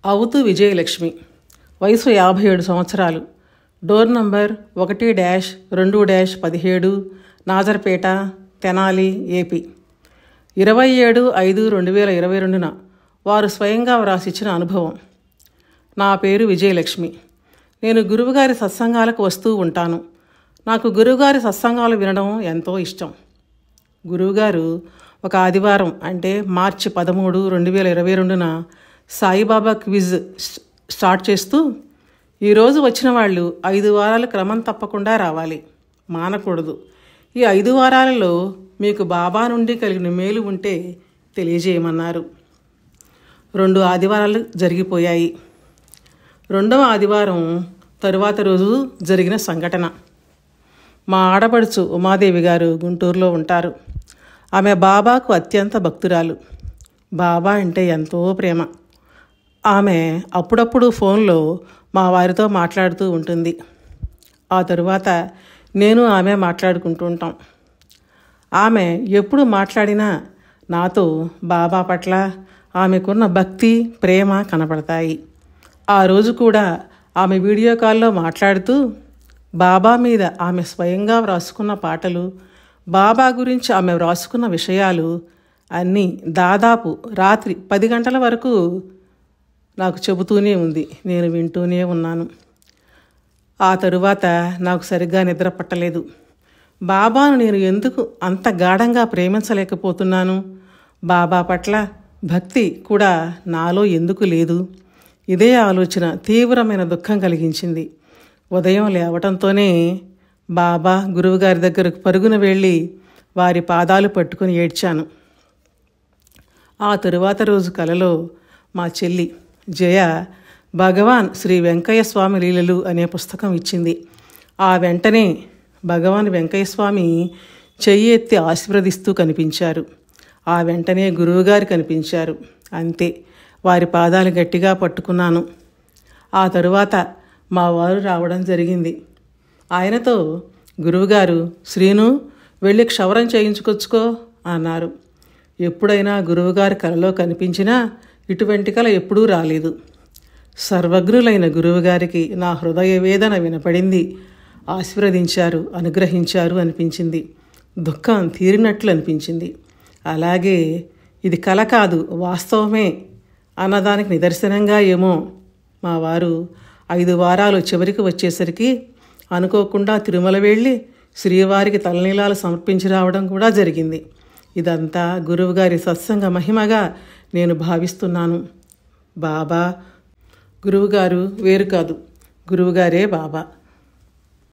అవుతూ విజయలక్ష్మి, వయసు 57 సంవత్సరాలు, door number 1-2-17, Nazarpeta, Tenali, AP. 27/5/2022 వారు స్వయంగా వ్రాసిచ్చిన అనుభవం. నా పేరు విజయలక్ష్మి. నేను గురువుగారి సత్సంగాలకు వస్తూ ఉంటాను. నాకు గురువుగారి సత్సంగాలు వినడం ఎంతో ఇష్టం. గురువుగారు ఒక ఆదివారం అంటే మార్చి 13, 2022 సాయిబాబా క్విజ్ స్టార్ట్ చేస్తూ, ఈరోజు వచ్చిన వాళ్ళు 5 వారాలు క్రమం తప్పకుండా రావాలి, మానకూడదు. ఈ 5 వారాలలో మీకు బాబా నుండి కలిగిన మేలు ఉంటే తెలియజేయమన్నారు. 2 ఆదివారాలు జరిగిపోయాయి. 2వ ఆదివారం తరువాత రోజు జరిగిన సంఘటన. మా ఆడపడుచు ఉమాదేవి గారు గుంటూరులో ఉంటారు. ఆమె బాబాకు అత్యంత భక్తురాలు. బాబా అంటే ఎంతో ప్రేమ. ఆమె అప్పుడప్పుడు ఫోన్లో మా వారితో మాట్లాడుతూ ఉంటుంది. ఆ తరువాత నేను ఆమె మాట్లాడుకుంటూ ఉంటాం. ఆమె ఎప్పుడు మాట్లాడినా నాతో బాబా పట్ల ఆమెకున్న భక్తి, ప్రేమ కనపడతాయి. ఆ రోజు కూడా ఆమె వీడియో కాల్లో మాట్లాడుతూ బాబా మీద ఆమె స్వయంగా వ్రాసుకున్న పాటలు, బాబా గురించి ఆమె వ్రాసుకున్న విషయాలు అన్నీ దాదాపు రాత్రి 10 గంటల వరకు నాకు చెబుతూనే ఉంది. నేను వింటూనే ఉన్నాను. ఆ తరువాత నాకు సరిగ్గా నిద్ర పట్టలేదు. బాబాను నేను ఎందుకు అంత గాఢంగా ప్రేమించలేకపోతున్నాను? బాబా పట్ల భక్తి కూడా నాలో ఎందుకు లేదు? ఇదే ఆలోచన తీవ్రమైన దుఃఖం కలిగించింది. ఉదయం లేవటంతోనే బాబా గురువుగారి దగ్గరకు పరుగున వెళ్ళి వారి పాదాలు పట్టుకుని ఏడ్చాను. ఆ తరువాత రోజు కలలో మా చెల్లి జయ భగవాన్ శ్రీ వెంకయ్య స్వామి లీలలు అనే పుస్తకం ఇచ్చింది. ఆ వెంటనే భగవాన్ వెంకయ్య స్వామి చెయ్యి ఎత్తి ఆశీర్వదిస్తూ కనిపించారు. ఆ వెంటనే గురువుగారు కనిపించారు. అంతే, వారి పాదాలు గట్టిగా పట్టుకున్నాను. ఆ తరువాత మా వారు రావడం జరిగింది. ఆయనతో గురువుగారు, శ్రీను వెళ్ళి క్షవరం చేయించుకొచ్చుకో అన్నారు. ఎప్పుడైనా గురువుగారు కలలో కనిపించినా ఇటువంటి కల ఎప్పుడూ రాలేదు. సర్వజ్ఞులైన గురువుగారికి నా హృదయ వేదన వినపడింది. ఆశీర్వదించారు, అనుగ్రహించారు అనిపించింది. దుఃఖం తీరినట్లు అనిపించింది. అలాగే ఇది కల కాదు, వాస్తవమే అన్నదానికి నిదర్శనంగా ఏమో మా వారు 5 వారాలు చివరికి వచ్చేసరికి అనుకోకుండా తిరుమల వెళ్ళి శ్రీవారికి తలనీలాలు సమర్పించి రావడం కూడా జరిగింది. ఇదంతా గురువుగారి సత్సంగ మహిమగా నేను భావిస్తున్నాను. బాబా, గురువుగారు వేరు కాదు, గురువుగారే బాబా.